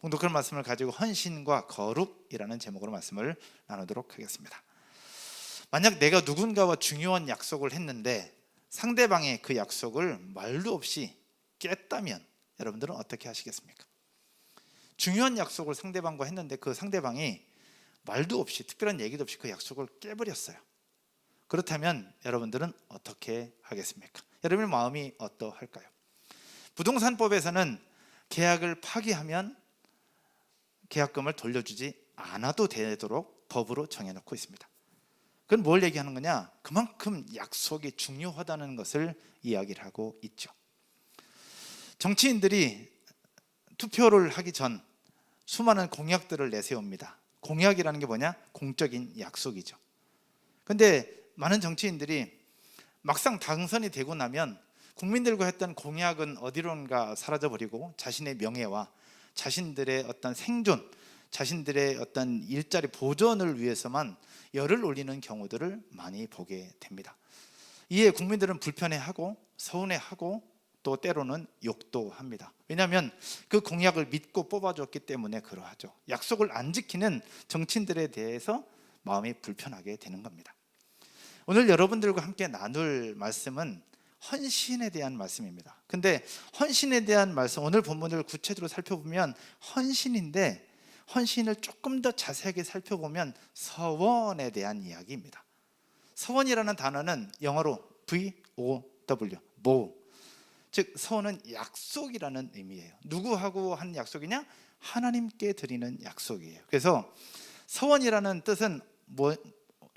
봉독할 말씀을 가지고 헌신과 거룩이라는 제목으로 말씀을 나누도록 하겠습니다. 만약 내가 누군가와 중요한 약속을 했는데 상대방이 그 약속을 말도 없이 깼다면 여러분들은 어떻게 하시겠습니까? 중요한 약속을 상대방과 했는데 그 상대방이 말도 없이, 특별한 얘기도 없이 그 약속을 깨버렸어요. 그렇다면 여러분들은 어떻게 하겠습니까? 여러분의 마음이 어떠할까요? 부동산법에서는 계약을 파기하면 계약금을 돌려주지 않아도 되도록 법으로 정해놓고 있습니다. 그건 뭘 얘기하는 거냐? 그만큼 약속이 중요하다는 것을 이야기를 하고 있죠. 정치인들이 투표를 하기 전 수많은 공약들을 내세웁니다. 공약이라는 게 뭐냐? 공적인 약속이죠. 근데 많은 정치인들이 막상 당선이 되고 나면 국민들과 했던 공약은 어디론가 사라져버리고 자신의 명예와 자신들의 어떤 생존, 자신들의 어떤 일자리 보존을 위해서만 열을 올리는 경우들을 많이 보게 됩니다. 이에 국민들은 불편해하고 서운해하고 또 때로는 욕도 합니다. 왜냐하면 그 공약을 믿고 뽑아줬기 때문에 그러하죠. 약속을 안 지키는 정치인들에 대해서 마음이 불편하게 되는 겁니다. 오늘 여러분들과 함께 나눌 말씀은 헌신에 대한 말씀입니다. 근데 헌신에 대한 말씀, 오늘 본문을 구체적으로 살펴보면 헌신인데, 헌신을 조금 더 자세하게 살펴보면 서원에 대한 이야기입니다. 서원이라는 단어는 영어로 VOW, 보, 즉 서원은 약속이라는 의미예요. 누구하고 한 약속이냐? 하나님께 드리는 약속이에요. 그래서 서원이라는 뜻은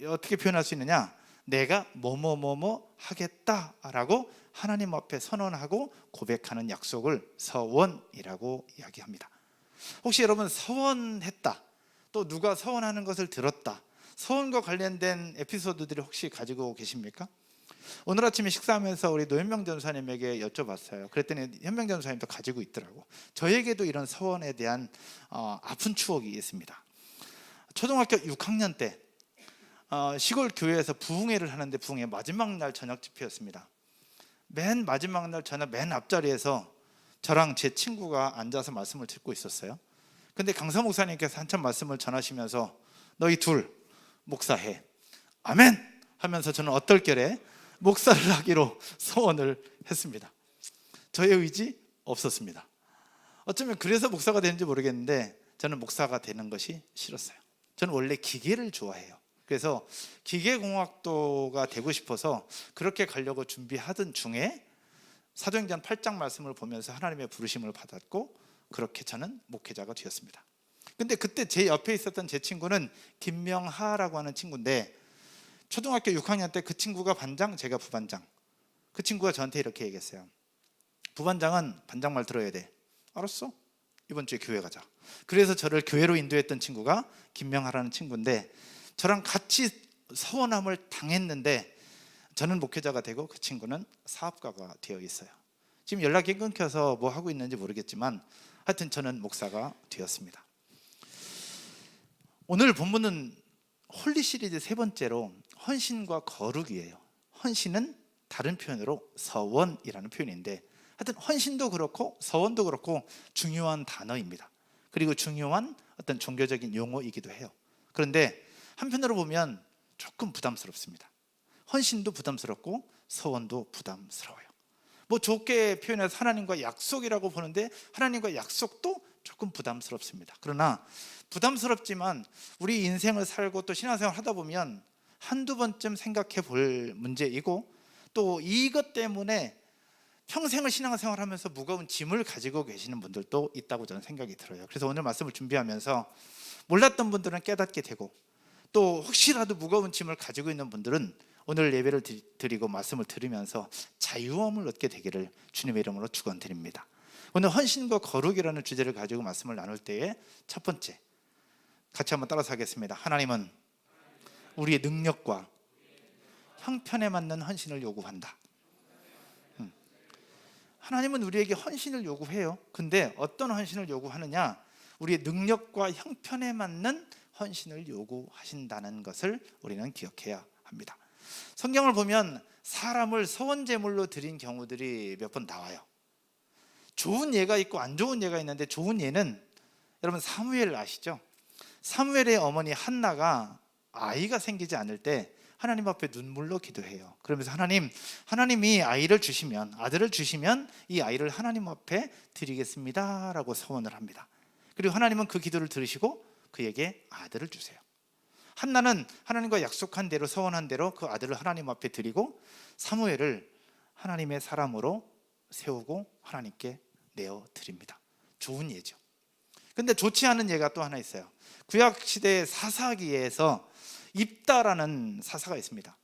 어떻게 표현할 수 있느냐? 내가 뭐뭐뭐뭐 하겠다라고 하나님 앞에 선언하고 고백하는 약속을 서원이라고 이야기합니다. 혹시 여러분 서원했다, 또 누가 서원하는 것을 들었다, 서원과 관련된 에피소드들을 혹시 가지고 계십니까? 오늘 아침에 식사하면서 우리 노현명 전사님에게 여쭤봤어요. 그랬더니 현명 전사님도 가지고 있더라고. 저에게도 이런 서원에 대한 아픈 추억이 있습니다. 초등학교 6학년 때 시골 교회에서 부흥회를 하는데, 부흥회 마지막 날 저녁 집회였습니다. 맨 마지막 날 저녁 맨 앞자리에서 저랑 제 친구가 앉아서 말씀을 듣고 있었어요. 근데 강사 목사님께서 한참 말씀을 전하시면서 너희 둘 목사해, 아멘 하면서 저는 얼떨결에 목사를 하기로 소원을 했습니다. 저의 의지 없었습니다. 어쩌면 그래서 목사가 되는지 모르겠는데 저는 목사가 되는 것이 싫었어요. 저는 원래 기계를 좋아해요. 그래서 기계공학도가 되고 싶어서 그렇게 가려고 준비하던 중에 사도행전 8장 말씀을 보면서 하나님의 부르심을 받았고 그렇게 저는 목회자가 되었습니다. 근데 그때 제 옆에 있었던 제 친구는 김명하라고 하는 친구인데, 초등학교 6학년 때 그 친구가 반장, 제가 부반장. 그 친구가 저한테 이렇게 얘기했어요. 부반장은 반장 말 들어야 돼. 알았어, 이번 주에 교회 가자. 그래서 저를 교회로 인도했던 친구가 김명하라는 친구인데, 저랑 같이 서원함을 당했는데 저는 목회자가 되고 그 친구는 사업가가 되어 있어요. 지금 연락이 끊겨서 뭐 하고 있는지 모르겠지만 하여튼 저는 목사가 되었습니다. 오늘 본문은 홀리 시리즈 세 번째로 헌신과 거룩이에요. 헌신은 다른 표현으로 서원이라는 표현인데, 하여튼 헌신도 그렇고 서원도 그렇고 중요한 단어입니다. 그리고 중요한 어떤 종교적인 용어이기도 해요. 그런데 한편으로 보면 조금 부담스럽습니다. 헌신도 부담스럽고 서원도 부담스러워요. 뭐 좋게 표현해서 하나님과 약속이라고 보는데 하나님과 약속도 조금 부담스럽습니다. 그러나 부담스럽지만 우리 인생을 살고 또 신앙생활 하다 보면 한두 번쯤 생각해 볼 문제이고, 또 이것 때문에 평생을 신앙생활 하면서 무거운 짐을 가지고 계시는 분들도 있다고 저는 생각이 들어요. 그래서 오늘 말씀을 준비하면서 몰랐던 분들은 깨닫게 되고, 또 혹시라도 무거운 짐을 가지고 있는 분들은 오늘 예배를 드리고 말씀을 들으면서 자유함을 얻게 되기를 주님의 이름으로 축원드립니다. 오늘 헌신과 거룩이라는 주제를 가지고 말씀을 나눌 때에 첫 번째, 같이 한번 따라서 하겠습니다. 하나님은 우리의 능력과 형편에 맞는 헌신을 요구한다. 하나님은 우리에게 헌신을 요구해요. 근데 어떤 헌신을 요구하느냐? 우리의 능력과 형편에 맞는 헌신을 요구하신다는 것을 우리는 기억해야 합니다. 성경을 보면 사람을 서원제물로 드린 경우들이 몇 번 나와요. 좋은 예가 있고 안 좋은 예가 있는데, 좋은 예는 여러분 사무엘 아시죠? 사무엘의 어머니 한나가 아이가 생기지 않을 때 하나님 앞에 눈물로 기도해요. 그러면서 하나님이 아이를 주시면, 아들을 주시면 이 아이를 하나님 앞에 드리겠습니다 라고 서원을 합니다. 그리고 하나님은 그 기도를 들으시고 그에게 아들을 주세요. 한나는 하나님과 약속한 대로, 서원한 대로 그 아들을 하나님 앞에 드리고 사무엘을 하나님의 사람으로 세우고 하나님께 내어드립니다. 좋은 예죠. 근데 좋지 않은 예가 또 하나 있어요. 구약시대의 사사기에서 입다라는 사사가 있습니다.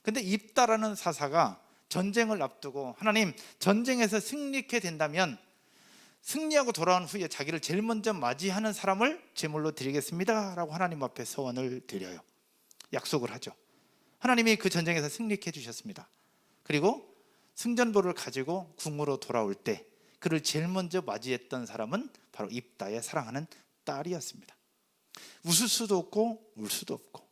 근데 입다라는 사사가 전쟁을 앞두고 하나님, 전쟁에서 승리케 된다면 승리하고 돌아온 후에 자기를 제일 먼저 맞이하는 사람을 제물로 드리겠습니다 라고 하나님 앞에 서원을 드려요. 약속을 하죠. 하나님이 그 전쟁에서 승리케 해주셨습니다. 그리고 승전보를 가지고 궁으로 돌아올 때 그를 제일 먼저 맞이했던 사람은 바로 입다의 사랑하는 딸이었습니다. 웃을 수도 없고 울 수도 없고,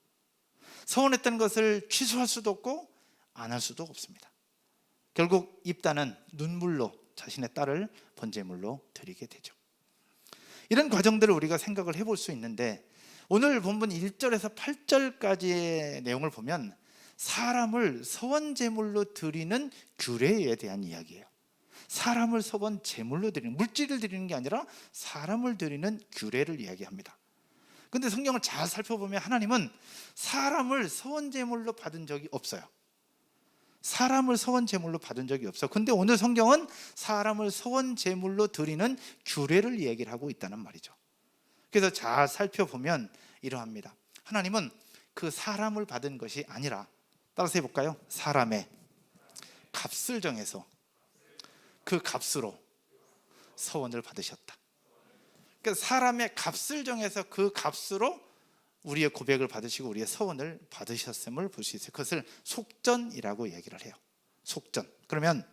서원했던 것을 취소할 수도 없고 안 할 수도 없습니다. 결국 입다는 눈물로 자신의 딸을 번제물로 드리게 되죠. 이런 과정들을 우리가 생각을 해볼 수 있는데, 오늘 본문 1절에서 8절까지의 내용을 보면 사람을 서원제물로 드리는 규례에 대한 이야기예요. 사람을 서원제물로 드리는, 물질을 드리는 게 아니라 사람을 드리는 규례를 이야기합니다. 근데 성경을 잘 살펴보면 하나님은 사람을 서원제물로 받은 적이 없어요. 사람을 서원제물로 받은 적이 없어. 근데 오늘 성경은 사람을 서원제물로 드리는 규례를 얘기를 하고 있다는 말이죠. 그래서 잘 살펴보면 이러합니다. 하나님은 그 사람을 받은 것이 아니라, 따라서 해볼까요? 사람의 값을 정해서 그 값으로 서원을 받으셨다. 그러니까 사람의 값을 정해서 그 값으로 우리의 고백을 받으시고 우리의 서원을 받으셨음을 볼 수 있어요. 그것을 속전이라고 얘기를 해요. 속전. 그러면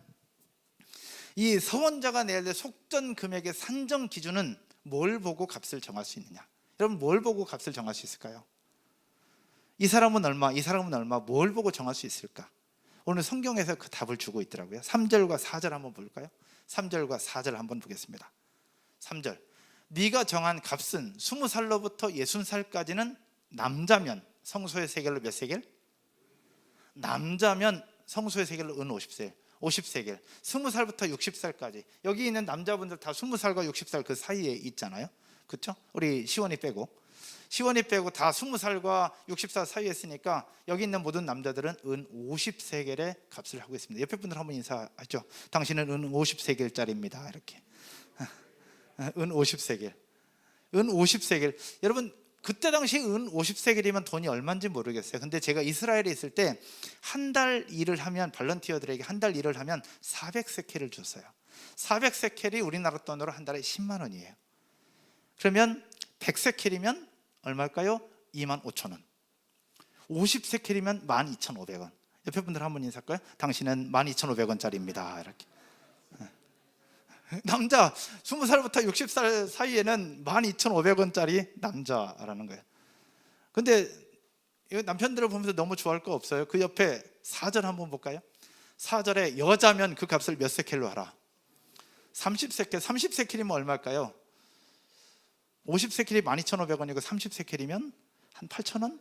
이 서원자가 내야 될 속전 금액의 산정 기준은 뭘 보고 값을 정할 수 있느냐? 여러분, 뭘 보고 값을 정할 수 있을까요? 이 사람은 얼마, 이 사람은 얼마, 뭘 보고 정할 수 있을까? 오늘 성경에서 그 답을 주고 있더라고요. 3절과 4절 한번 볼까요? 3절과 4절 한번 보겠습니다. 3절. 네가 정한 값은 20살로부터 60살까지는 남자면 성소의 세겔로 몇 세겔? 남자면 성소의 세겔로 은 50세겔, 50세겔. 20살부터 60살까지. 여기 있는 남자분들 다 20살과 60살 그 사이에 있잖아요. 그렇죠? 우리 시원이 빼고 다 20살과 60살 사이에 있으니까 여기 있는 모든 남자들은 은 50세겔의 값을 하고 있습니다. 옆에 분들 한번 인사하죠. 당신은 은 50세겔짜리입니다. 이렇게. 은 50세겔. 은 50세겔. 여러분, 그때 당시 은 50세겔이면 돈이 얼마인지 모르겠어요. 근데 제가 이스라엘에 있을 때 한 달 일을 하면, 발런티어들에게 한 달 일을 하면 400세켈을 줬어요. 400세켈이 우리나라 돈으로 한 달에 10만 원이에요. 그러면 100세켈이면 얼마일까요? 25,000원. 50세켈이면 12,500원. 옆에 분들 한번 인사할까요? 당신은 12,500원짜리입니다. 이렇게. 남자 20살부터 60살 사이에는 12,500원짜리 남자라는 거예요. 근데 남편들을 보면서 너무 좋아할 거 없어요? 그 옆에 4절 한번 볼까요? 4절에 여자면 그 값을 몇 세켈로 하라? 30세켈. 30세켈이면 얼마일까요? 50세켈이 12,500원이고 30세켈이면 한 8,000원?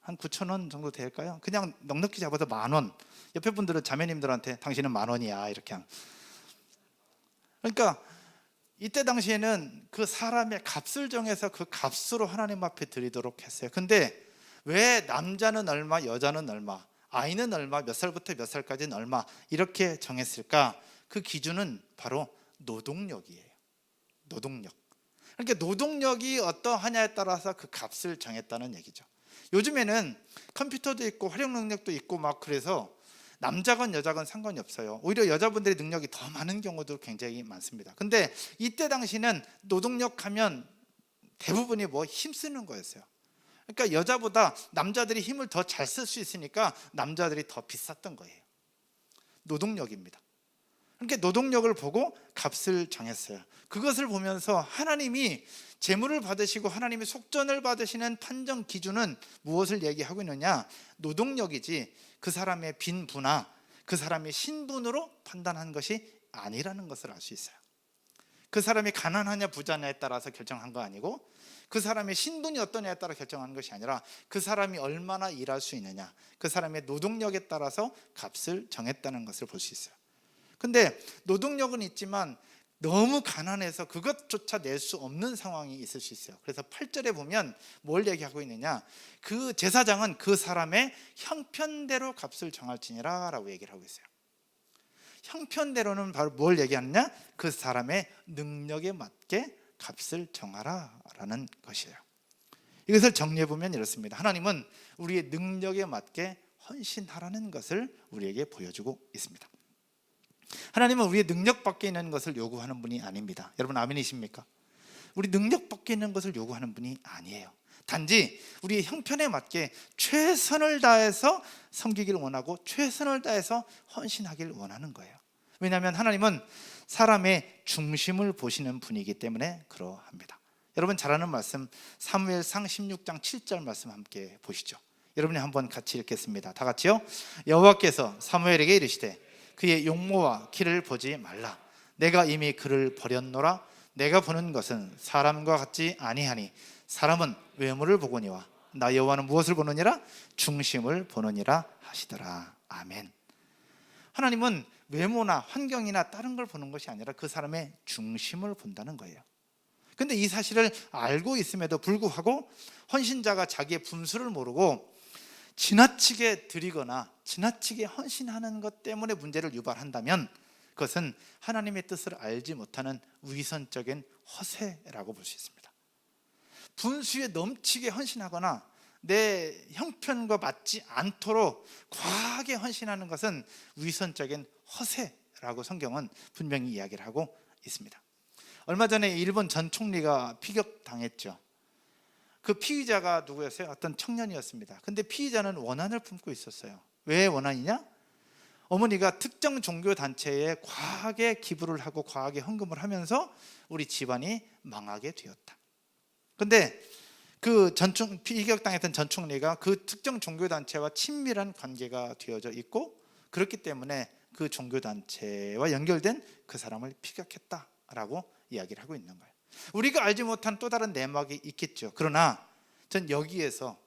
한 9,000원 정도 될까요? 그냥 넉넉히 잡아서 10,000원. 옆에 분들은 자매님들한테 당신은 10,000원이야 이렇게. 그러니까 이때 당시에는 그 사람의 값을 정해서 그 값으로 하나님 앞에 드리도록 했어요. 근데 왜 남자는 얼마, 여자는 얼마, 아이는 얼마, 몇 살부터 몇 살까지는 얼마 이렇게 정했을까? 그 기준은 바로 노동력이에요. 노동력. 그러니까 노동력이 어떠하냐에 따라서 그 값을 정했다는 얘기죠. 요즘에는 컴퓨터도 있고 활용 능력도 있고 막 그래서 남자건 여자건 상관이 없어요. 오히려 여자분들의 능력이 더 많은 경우도 굉장히 많습니다. 근데 이때 당시는 노동력 하면 대부분이 뭐 힘쓰는 거였어요. 그러니까 여자보다 남자들이 힘을 더 잘 쓸 수 있으니까 남자들이 더 비쌌던 거예요. 노동력입니다. 그러니까 노동력을 보고 값을 정했어요. 그것을 보면서 하나님이 재물을 받으시고 하나님이 속전을 받으시는 판정 기준은 무엇을 얘기하고 있느냐? 노동력이지 그 사람의 빈부나 그 사람의 신분으로 판단한 것이 아니라는 것을 알 수 있어요. 그 사람이 가난하냐 부자냐에 따라서 결정한 거 아니고, 그 사람의 신분이 어떠냐에 따라 결정하는 것이 아니라 그 사람이 얼마나 일할 수 있느냐, 그 사람의 노동력에 따라서 값을 정했다는 것을 볼 수 있어요. 근데 노동력은 있지만 너무 가난해서 그것조차 낼 수 없는 상황이 있을 수 있어요. 그래서 8절에 보면 뭘 얘기하고 있느냐, 그 제사장은 그 사람의 형편대로 값을 정할지니라 라고 얘기를 하고 있어요. 형편대로는 바로 뭘 얘기하느냐, 그 사람의 능력에 맞게 값을 정하라 라는 것이에요. 이것을 정리해 보면 이렇습니다. 하나님은 우리의 능력에 맞게 헌신하라는 것을 우리에게 보여주고 있습니다. 하나님은 우리의 능력 밖에 있는 것을 요구하는 분이 아닙니다. 여러분 아멘이십니까? 우리 능력 밖에 있는 것을 요구하는 분이 아니에요. 단지 우리의 형편에 맞게 최선을 다해서 섬기길 원하고 최선을 다해서 헌신하길 원하는 거예요. 왜냐하면 하나님은 사람의 중심을 보시는 분이기 때문에 그러합니다. 여러분 잘 아는 말씀 사무엘상 16장 7절 말씀 함께 보시죠. 여러분이 한번 같이 읽겠습니다. 다 같이요. 여호와께서 사무엘에게 이르시되 그의 용모와 키를 보지 말라. 내가 이미 그를 버렸노라. 내가 보는 것은 사람과 같지 아니하니 사람은 외모를 보거니와 나 여호와는 무엇을 보느니라? 중심을 보느니라 하시더라. 아멘. 하나님은 외모나 환경이나 다른 걸 보는 것이 아니라 그 사람의 중심을 본다는 거예요. 근데 이 사실을 알고 있음에도 불구하고 헌신자가 자기의 분수를 모르고 지나치게 드리거나 지나치게 헌신하는 것 때문에 문제를 유발한다면 그것은 하나님의 뜻을 알지 못하는 위선적인 허세라고 볼 수 있습니다. 분수에 넘치게 헌신하거나 내 형편과 맞지 않도록 과하게 헌신하는 것은 위선적인 허세라고 성경은 분명히 이야기를 하고 있습니다. 얼마 전에 일본 전 총리가 피격당했죠. 그 피의자가 누구였어요? 어떤 청년이었습니다. 근데 피의자는 원한을 품고 있었어요. 왜 원한이냐? 어머니가 특정 종교 단체에 과하게 기부를 하고 과하게 헌금을 하면서 우리 집안이 망하게 되었다. 근데 그 피격당했던 전 총리가 그 특정 종교 단체와 친밀한 관계가 되어져 있고 그렇기 때문에 그 종교 단체와 연결된 그 사람을 피격했다라고 이야기를 하고 있는 거예요. 우리가 알지 못한 또 다른 내막이 있겠죠. 그러나 전 여기에서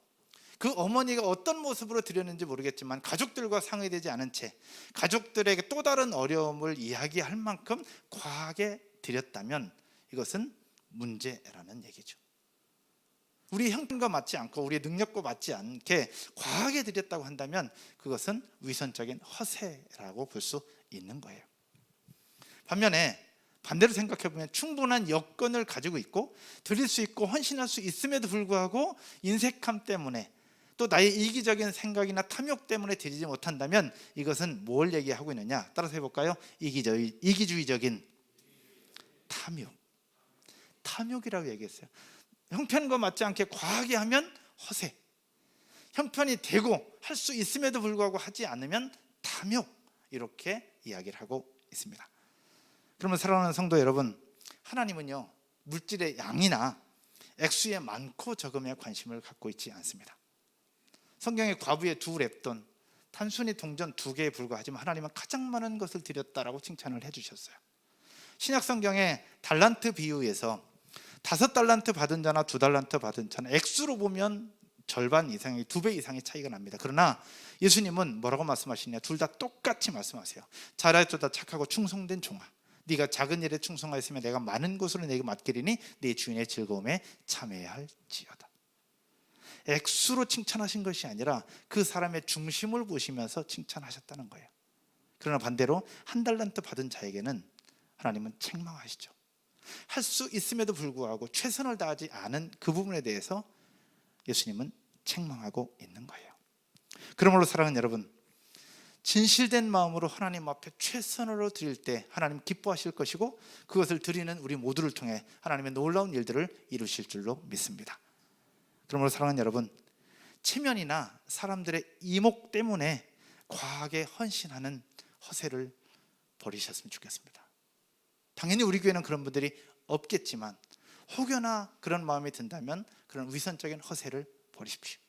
그 어머니가 어떤 모습으로 드렸는지 모르겠지만 가족들과 상의되지 않은 채 가족들에게 또 다른 어려움을 이야기할 만큼 과하게 드렸다면 이것은 문제라는 얘기죠. 우리 형편과 맞지 않고 우리의 능력과 맞지 않게 과하게 드렸다고 한다면 그것은 위선적인 허세라고 볼 수 있는 거예요. 반면에 반대로 생각해 보면 충분한 여건을 가지고 있고 드릴 수 있고 헌신할 수 있음에도 불구하고 인색함 때문에 또 나의 이기적인 생각이나 탐욕 때문에 드리지 못한다면 이것은 뭘 얘기하고 있느냐? 따라서 해볼까요? 이기주의적인 탐욕이라고 얘기했어요. 형편과 맞지 않게 과하게 하면 허세, 형편이 되고 할 수 있음에도 불구하고 하지 않으면 탐욕, 이렇게 이야기를 하고 있습니다. 그러면 사랑하는 성도 여러분, 하나님은요 물질의 양이나 액수의 많고 적음에 관심을 갖고 있지 않습니다. 성경의 과부의 두 랩돈, 단순히 동전 2개에 불과하지만 하나님은 가장 많은 것을 드렸다라고 칭찬을 해주셨어요. 신약 성경의 달란트 비유에서 5달란트 받은 자나 2달란트 받은 자는 액수로 보면 절반 이상의 2배 이상의 차이가 납니다. 그러나 예수님은 뭐라고 말씀하시냐? 둘 다 똑같이 말씀하세요. 잘하였도다 착하고 충성된 종아, 네가 작은 일에 충성하였으면 내가 많은 것으로 내게 맡기리니 네 주인의 즐거움에 참여해야 할지어다. 액수로 칭찬하신 것이 아니라 그 사람의 중심을 보시면서 칭찬하셨다는 거예요. 그러나 반대로 1달란트 받은 자에게는 하나님은 책망하시죠. 할 수 있음에도 불구하고 최선을 다하지 않은 그 부분에 대해서 예수님은 책망하고 있는 거예요. 그러므로 사랑하는 여러분, 진실된 마음으로 하나님 앞에 최선으로 드릴 때 하나님 기뻐하실 것이고 그것을 드리는 우리 모두를 통해 하나님의 놀라운 일들을 이루실 줄로 믿습니다. 그러므로 사랑하는 여러분, 체면이나 사람들의 이목 때문에 과하게 헌신하는 허세를 버리셨으면 좋겠습니다. 당연히 우리 교회는 그런 분들이 없겠지만 혹여나 그런 마음이 든다면 그런 위선적인 허세를 버리십시오.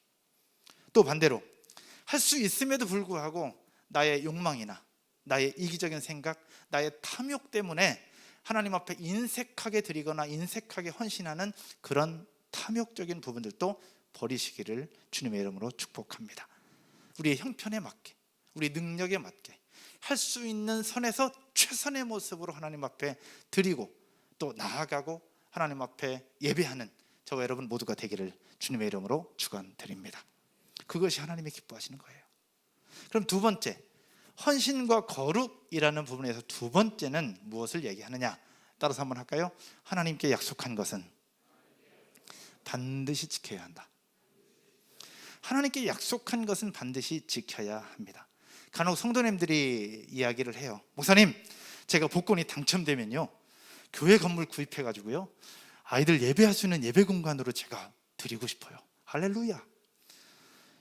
또 반대로 할 수 있음에도 불구하고 나의 욕망이나 나의 이기적인 생각, 나의 탐욕 때문에 하나님 앞에 인색하게 드리거나 인색하게 헌신하는 그런 탐욕적인 부분들도 버리시기를 주님의 이름으로 축복합니다. 우리의 형편에 맞게, 우리 능력에 맞게 할 수 있는 선에서 최선의 모습으로 하나님 앞에 드리고 또 나아가고 하나님 앞에 예배하는 저와 여러분 모두가 되기를 주님의 이름으로 축원드립니다. 그것이 하나님이 기뻐하시는 거예요. 그럼 두 번째, 헌신과 거룩이라는 부분에서 두 번째는 무엇을 얘기하느냐? 따라서 한번 할까요? 하나님께 약속한 것은 반드시 지켜야 한다. 하나님께 약속한 것은 반드시 지켜야 합니다. 간혹 성도님들이 이야기를 해요. 목사님, 제가 복권이 당첨되면요 교회 건물 구입해 가지고요 아이들 예배할 수 있는 예배 공간으로 제가 드리고 싶어요. 할렐루야.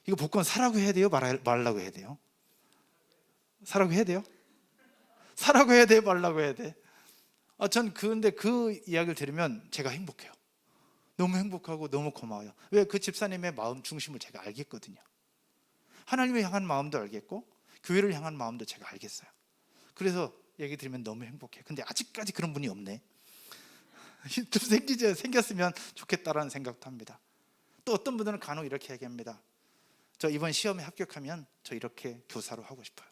이거 복권 사라고 해야 돼요? 말라고 해야 돼요? 사라고 해야 돼요? 사라고 해야 돼? 말라고 해야 돼? 전 근데 그 이야기를 들으면 제가 행복해요. 너무 행복하고 너무 고마워요. 왜? 그 집사님의 마음 중심을 제가 알겠거든요. 하나님을 향한 마음도 알겠고 교회를 향한 마음도 제가 알겠어요. 그래서 얘기 들으면 너무 행복해요. 근데 아직까지 그런 분이 없네. 좀 생겼으면 좋겠다라는 생각도 합니다. 또 어떤 분들은 간혹 이렇게 얘기합니다. 저 이번 시험에 합격하면 저 이렇게 교사로 하고 싶어요.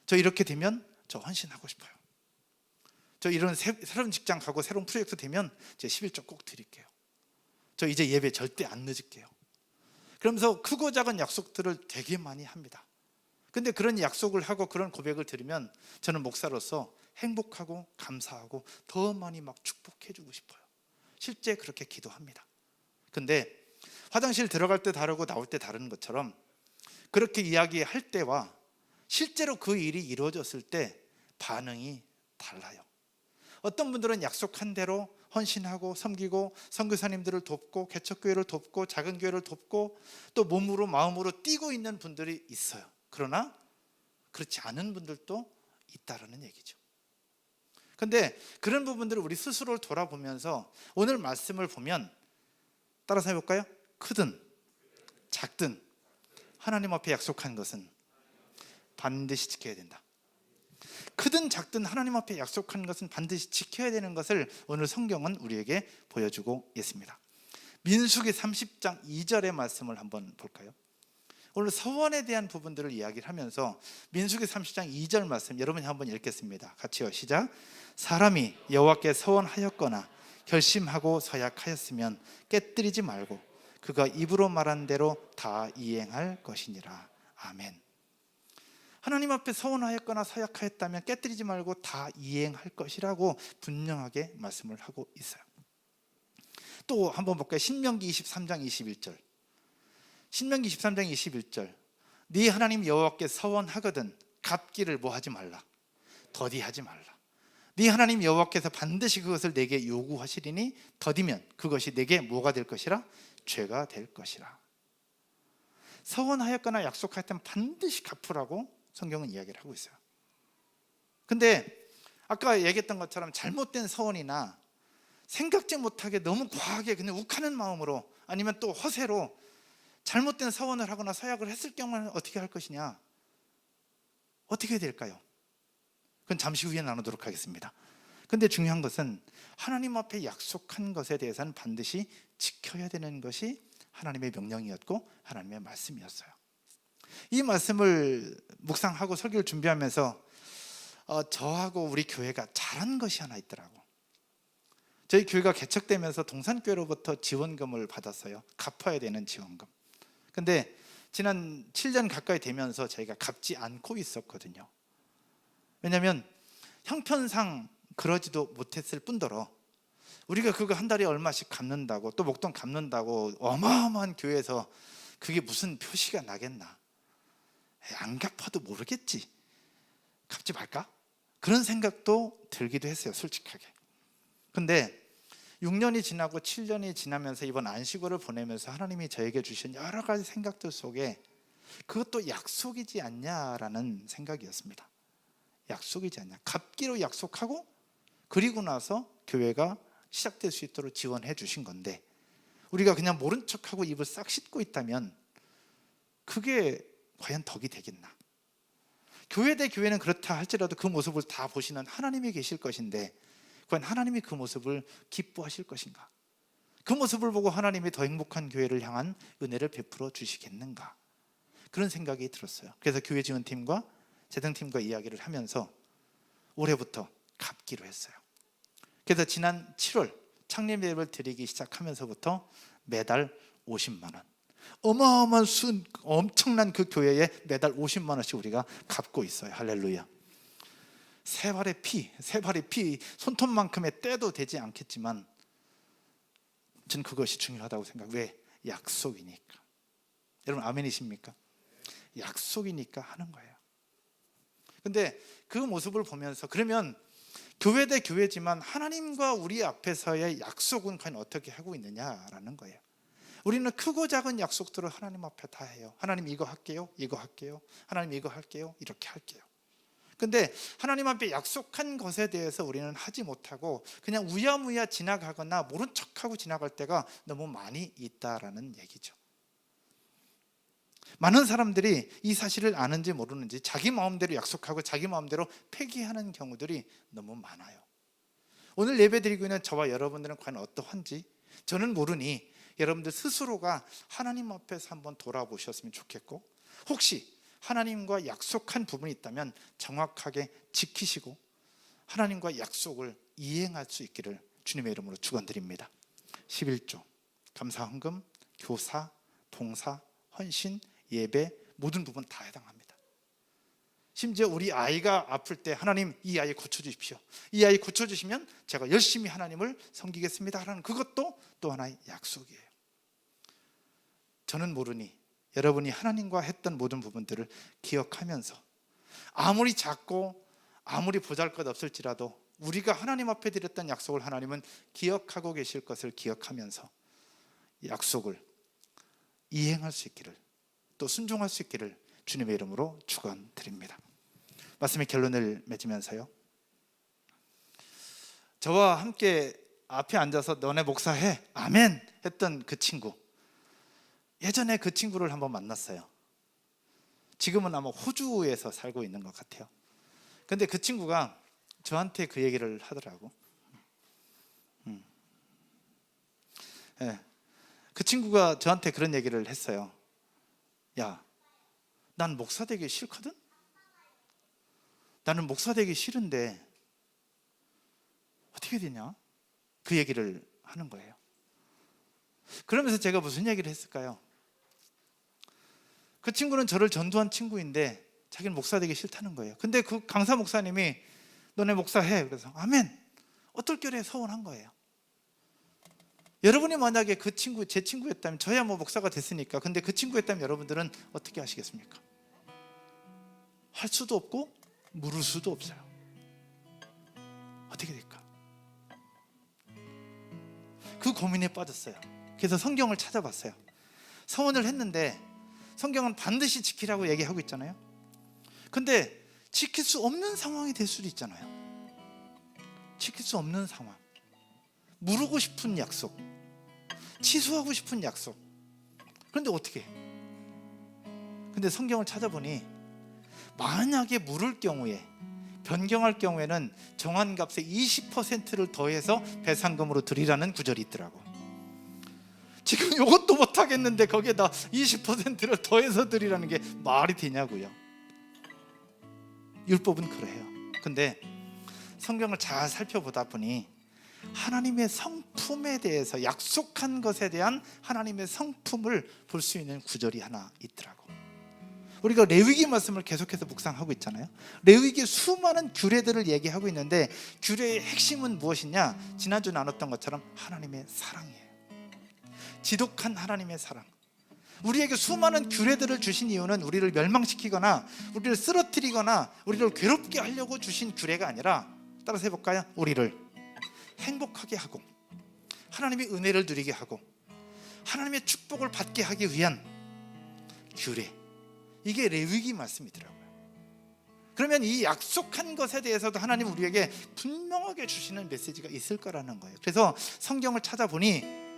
저 이렇게 되면 저 헌신하고 싶어요. 저 이런 새로운 직장 가고 새로운 프로젝트 되면 제 11조 꼭 드릴게요. 저 이제 예배 절대 안 늦을게요. 그러면서 크고 작은 약속들을 되게 많이 합니다. 근데 그런 약속을 하고 그런 고백을 들으면 저는 목사로서 행복하고 감사하고 더 많이 막 축복해 주고 싶어요. 실제 그렇게 기도합니다. 근데 화장실 들어갈 때 다르고 나올 때 다른 것처럼 그렇게 이야기할 때와 실제로 그 일이 이루어졌을 때 반응이 달라요. 어떤 분들은 약속한 대로 헌신하고 섬기고 선교사님들을 돕고 개척교회를 돕고 작은 교회를 돕고 또 몸으로 마음으로 뛰고 있는 분들이 있어요. 그러나 그렇지 않은 분들도 있다라는 얘기죠. 근데 그런 부분들을 우리 스스로를 돌아보면서 오늘 말씀을 보면 따라서 해볼까요? 크든 작든 하나님 앞에 약속한 것은 반드시 지켜야 된다. 크든 작든 하나님 앞에 약속한 것은 반드시 지켜야 되는 것을 오늘 성경은 우리에게 보여주고 있습니다. 민수기 30장 2절의 말씀을 한번 볼까요? 오늘 서원에 대한 부분들을 이야기를 하면서 민수기 30장 2절 말씀 여러분이 한번 읽겠습니다. 같이요. 시작. 사람이 여호와께 서원하였거나 결심하고 서약하였으면 깨뜨리지 말고 그가 입으로 말한 대로 다 이행할 것이니라. 아멘. 하나님 앞에 서원하였거나 서약하였다면 깨뜨리지 말고 다 이행할 것이라고 분명하게 말씀을 하고 있어요. 또 한번 볼까요? 신명기 23장 21절. 신명기 23장 21절. 네 하나님 여호와께 서원하거든 갚기를 뭐 하지 말라. 더디하지 말라. 네 하나님 여호와께서 반드시 그것을 내게 요구하시리니 더디면 그것이 내게 뭐가 될 것이라? 죄가 될 것이라. 서원하였거나 약속하였다면 반드시 갚으라고 성경은 이야기를 하고 있어요. 근데 아까 얘기했던 것처럼 잘못된 서원이나 생각지 못하게 너무 과하게 그냥 욱하는 마음으로 아니면 또 허세로 잘못된 서원을 하거나 서약을 했을 경우는 어떻게 할 것이냐? 어떻게 해야 될까요? 그건 잠시 후에 나누도록 하겠습니다. 근데 중요한 것은 하나님 앞에 약속한 것에 대해서는 반드시 지켜야 되는 것이 하나님의 명령이었고 하나님의 말씀이었어요. 이 말씀을 묵상하고 설교를 준비하면서 저하고 우리 교회가 잘한 것이 하나 있더라고. 저희 교회가 개척되면서 동산교회로부터 지원금을 받았어요. 갚아야 되는 지원금. 근데 지난 7년 가까이 되면서 저희가 갚지 않고 있었거든요. 왜냐하면 형편상 그러지도 못했을 뿐더러 우리가 그거 한 달에 얼마씩 갚는다고 또 목돈 갚는다고 어마어마한 교회에서 그게 무슨 표시가 나겠나. 안 갚아도 모르겠지. 갚지 말까? 그런 생각도 들기도 했어요, 솔직하게. 근데 6년이 지나고 7년이 지나면서 이번 안식월을 보내면서 하나님이 저에게 주신 여러 가지 생각들 속에 그것도 약속이지 않냐라는 생각이었습니다. 약속이지 않냐. 갚기로 약속하고 그리고 나서 교회가 시작될 수 있도록 지원해 주신 건데 우리가 그냥 모른 척하고 입을 싹 씻고 있다면 그게 과연 덕이 되겠나. 교회 대 교회는 그렇다 할지라도 그 모습을 다 보시는 하나님이 계실 것인데 과연 하나님이 그 모습을 기뻐하실 것인가? 그 모습을 보고 하나님이 더 행복한 교회를 향한 은혜를 베풀어 주시겠는가? 그런 생각이 들었어요. 그래서 교회 지원팀과 재등팀과 이야기를 하면서 올해부터 갚기로 했어요. 그래서 지난 7월 창립 예배를 드리기 시작하면서부터 매달 50만 원, 어마어마한 엄청난 그 교회에 매달 50만 원씩 우리가 갚고 있어요. 할렐루야. 세 발의 피, 손톱만큼의 때도 되지 않겠지만 저는 그것이 중요하다고 생각해요. 왜? 약속이니까. 여러분 아멘이십니까? 약속이니까 하는 거예요. 근데 그 모습을 보면서 그러면 교회 대 교회지만 하나님과 우리 앞에서의 약속은 과연 어떻게 하고 있느냐라는 거예요. 우리는 크고 작은 약속들을 하나님 앞에 다 해요. 하나님 이거 할게요, 이거 할게요. 하나님 이거 할게요, 이렇게 할게요. 근데 하나님 앞에 약속한 것에 대해서 우리는 하지 못하고 그냥 우야무야 지나가거나 모른 척하고 지나갈 때가 너무 많이 있다라는 얘기죠. 많은 사람들이 이 사실을 아는지 모르는지 자기 마음대로 약속하고 자기 마음대로 폐기하는 경우들이 너무 많아요. 오늘 예배드리고 있는 저와 여러분들은 과연 어떠한지 저는 모르니 여러분들 스스로가 하나님 앞에서 한번 돌아보셨으면 좋겠고, 혹시 하나님과 약속한 부분이 있다면 정확하게 지키시고 하나님과 약속을 이행할 수 있기를 주님의 이름으로 축원드립니다. 11조, 감사헌금, 교사, 봉사, 헌신, 예배 모든 부분 다 해당합니다. 심지어 우리 아이가 아플 때 하나님 이 아이 고쳐주십시오, 이 아이 고쳐주시면 제가 열심히 하나님을 섬기겠습니다 하는 그것도 또 하나의 약속이에요. 저는 모르니 여러분이 하나님과 했던 모든 부분들을 기억하면서 아무리 작고 아무리 보잘것없을지라도 우리가 하나님 앞에 드렸던 약속을 하나님은 기억하고 계실 것을 기억하면서 약속을 이행할 수 있기를, 또 순종할 수 있기를 주님의 이름으로 축원드립니다. 말씀의 결론을 맺으면서요, 저와 함께 앞에 앉아서 너네 목사해 아멘 했던 그 친구, 예전에 그 친구를 한번 만났어요. 지금은 아마 호주에서 살고 있는 것 같아요. 근데 그 친구가 저한테 그 얘기를 하더라고. 네. 그 친구가 저한테 그런 얘기를 했어요. 야, 난 목사 되기 싫거든? 나는 목사 되기 싫은데 어떻게 되냐? 그 얘기를 하는 거예요. 그러면서 제가 무슨 얘기를 했을까요? 그 친구는 저를 전도한 친구인데 자기는 목사 되기 싫다는 거예요. 근데 그 강사 목사님이 너네 목사해, 그래서 아멘, 어떨결에 서운한 거예요. 여러분이 만약에 그 친구, 제 친구였다면, 저야 뭐 목사가 됐으니까, 근데 그 친구였다면 여러분들은 어떻게 하시겠습니까? 할 수도 없고 물을 수도 없어요. 어떻게 될까? 그 고민에 빠졌어요. 그래서 성경을 찾아봤어요. 서원을 했는데 성경은 반드시 지키라고 얘기하고 있잖아요. 근데 지킬 수 없는 상황이 될 수도 있잖아요. 지킬 수 없는 상황, 물르고 싶은 약속, 취소하고 싶은 약속. 그런데 어떻게 해? 근데 성경을 찾아보니 만약에 물을 경우에, 변경할 경우에는 정한 값의 20%를 더해서 배상금으로 드리라는 구절이 있더라고. 지금 이것도 못하겠는데 거기에다 20%를 더해서 드리라는 게 말이 되냐고요. 율법은 그래요. 근데 성경을 잘 살펴보다 보니 하나님의 성품에 대해서, 약속한 것에 대한 하나님의 성품을 볼 수 있는 구절이 하나 있더라고. 우리가 레위기 말씀을 계속해서 묵상하고 있잖아요. 레위기의 수많은 규례들을 얘기하고 있는데 규례의 핵심은 무엇이냐? 지난주 나눴던 것처럼 하나님의 사랑이에요. 지독한 하나님의 사랑. 우리에게 수많은 규례들을 주신 이유는 우리를 멸망시키거나 우리를 쓰러뜨리거나 우리를 괴롭게 하려고 주신 규례가 아니라, 따라서 해볼까요? 우리를 행복하게 하고 하나님의 은혜를 누리게 하고 하나님의 축복을 받게 하기 위한 규례, 이게 레위기 말씀이더라고요. 그러면 이 약속한 것에 대해서도 하나님 우리에게 분명하게 주시는 메시지가 있을 거라는 거예요. 그래서 성경을 찾아보니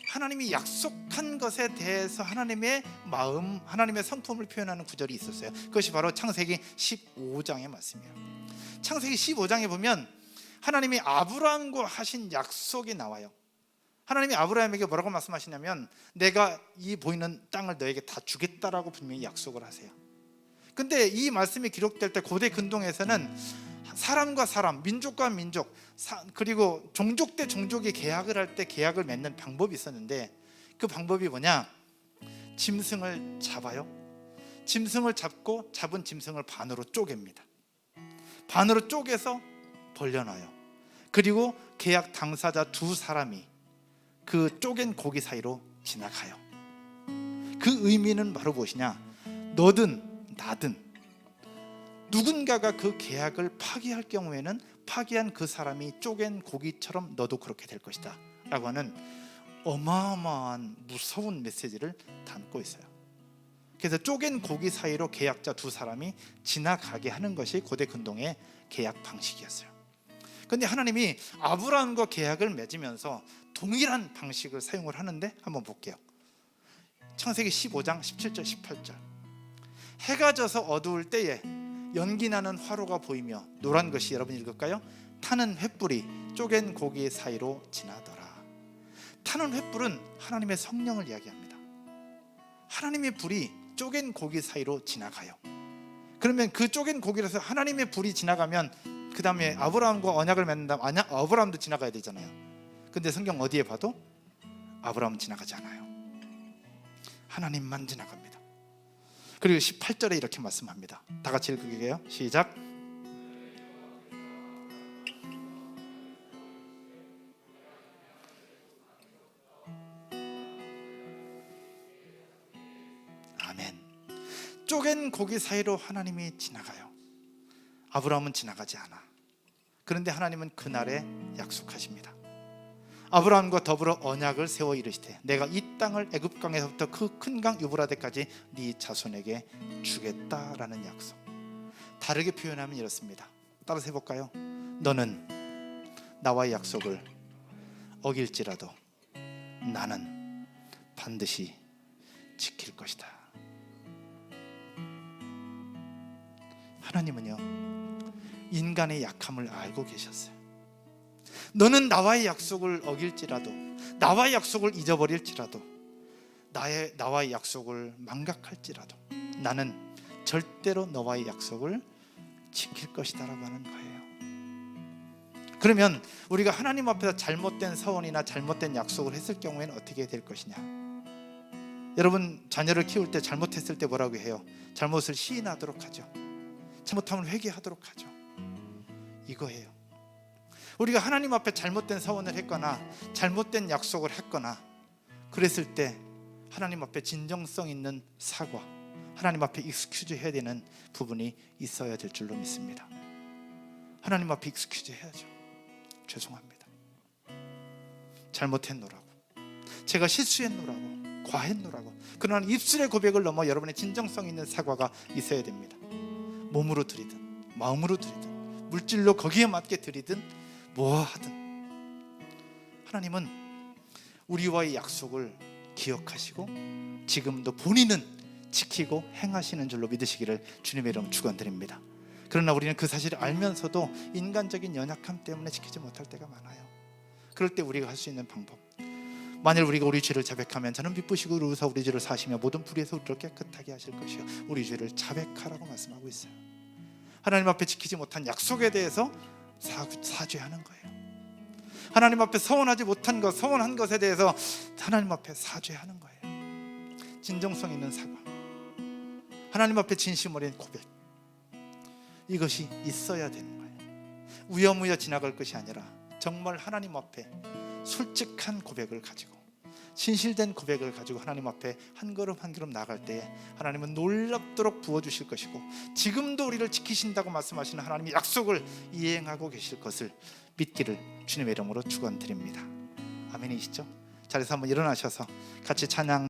하나님이 약속한 것에 대해서 하나님의 마음, 하나님의 성품을 표현하는 구절이 있었어요. 그것이 바로 창세기 15장의 말씀이에요. 창세기 15장에 보면 하나님이 아브라함과 하신 약속이 나와요. 하나님이 아브라함에게 뭐라고 말씀하시냐면 내가 이 보이는 땅을 너에게 다 주겠다라고 분명히 약속을 하세요. 근데 이 말씀이 기록될 때 고대 근동에서는 사람과 사람, 민족과 민족, 그리고 종족 대 종족이 계약을 할 때 계약을 맺는 방법이 있었는데, 그 방법이 뭐냐? 짐승을 잡아요. 짐승을 잡고 잡은 짐승을 반으로 쪼갭니다. 반으로 쪼개서 벌려놔요. 그리고 계약 당사자 두 사람이 그 쪼갠 고기 사이로 지나가요. 그 의미는 바로 무엇이냐? 너든 나든 누군가가 그 계약을 파기할 경우에는 파기한 그 사람이 쪼갠 고기처럼 너도 그렇게 될 것이다 라고 하는 어마어마한 무서운 메시지를 담고 있어요. 그래서 쪼갠 고기 사이로 계약자 두 사람이 지나가게 하는 것이 고대 근동의 계약 방식이었어요. 그런데 하나님이 아브라함과 계약을 맺으면서 동일한 방식을 사용을 하는데 한번 볼게요. 창세기 15장 17절 18절. 해가 져서 어두울 때에 연기 나는 화로가 보이며 노란 것이, 여러분 읽을까요? 타는 횃불이 쪼갠 고기 사이로 지나더라. 타는 횃불은 하나님의 성령을 이야기합니다. 하나님의 불이 쪼갠 고기 사이로 지나가요. 그러면 그 쪼갠 고기라서 하나님의 불이 지나가면 그 다음에 아브라함과 언약을 맺는다면 아브라함도 지나가야 되잖아요. 근데 성경 어디에 봐도 아브라함은 지나가지 않아요. 하나님만 지나갑니다. 그리고 18절에 이렇게 말씀합니다. 다 같이 읽을게요. 시작. 아멘. 쪼갠 고기 사이로 하나님이 지나가요. 아브라함은 지나가지 않아. 그런데 하나님은 그날에 약속하십니다. 아브라함과 더불어 언약을 세워 이르시되 내가 이 땅을 애굽 강에서부터 그 큰 강 유브라데까지 네 자손에게 주겠다라는 약속. 다르게 표현하면 이렇습니다. 따라서 해볼까요? 너는 나와의 약속을 어길지라도 나는 반드시 지킬 것이다. 하나님은요, 인간의 약함을 알고 계셨어요. 너는 나와의 약속을 어길지라도, 나와의 약속을 잊어버릴지라도, 나와의 약속을 망각할지라도 나는 절대로 너와의 약속을 지킬 것이다 라고 하는 거예요. 그러면 우리가 하나님 앞에서 잘못된 서원이나 잘못된 약속을 했을 경우에는 어떻게 될 것이냐? 여러분, 자녀를 키울 때 잘못했을 때 뭐라고 해요? 잘못을 시인하도록 하죠. 잘못하면 회개하도록 하죠. 이거예요. 우리가 하나님 앞에 잘못된 서원을 했거나 잘못된 약속을 했거나 그랬을 때 하나님 앞에 진정성 있는 사과, 하나님 앞에 익스큐즈 해야 되는 부분이 있어야 될 줄로 믿습니다. 하나님 앞에 익스큐즈 해야죠. 죄송합니다. 잘못했노라고, 제가 실수했노라고, 과했노라고, 그러나 입술의 고백을 넘어 여러분의 진정성 있는 사과가 있어야 됩니다. 몸으로 드리든 마음으로 드리든 물질로 거기에 맞게 드리든 뭐 하든 하나님은 우리와의 약속을 기억하시고 지금도 본인은 지키고 행하시는 줄로 믿으시기를 주님의 이름 축원드립니다. 그러나 우리는 그 사실을 알면서도 인간적인 연약함 때문에 지키지 못할 때가 많아요. 그럴 때 우리가 할 수 있는 방법, 만일 우리가 우리 죄를 자백하면 저는 미쁘시고 의로우사 우리 죄를 사하시며 모든 불의에서 우리를 깨끗하게 하실 것이요 우리 죄를 자백하라고 말씀하고 있어요. 하나님 앞에 지키지 못한 약속에 대해서 사죄하는 거예요. 하나님 앞에 서원하지 못한 것, 서원한 것에 대해서 하나님 앞에 사죄하는 거예요. 진정성 있는 사과, 하나님 앞에 진심 어린 고백, 이것이 있어야 되는 거예요. 우여무여 지나갈 것이 아니라 정말 하나님 앞에 솔직한 고백을 가지고, 진실된 고백을 가지고 하나님 앞에 한 걸음 한 걸음 나아갈 때에 하나님은 놀랍도록 부어주실 것이고 지금도 우리를 지키신다고 말씀하시는 하나님의 약속을 이행하고 계실 것을 믿기를 주님의 이름으로 축원드립니다. 아멘이시죠? 자리에서 한번 일어나셔서 같이 찬양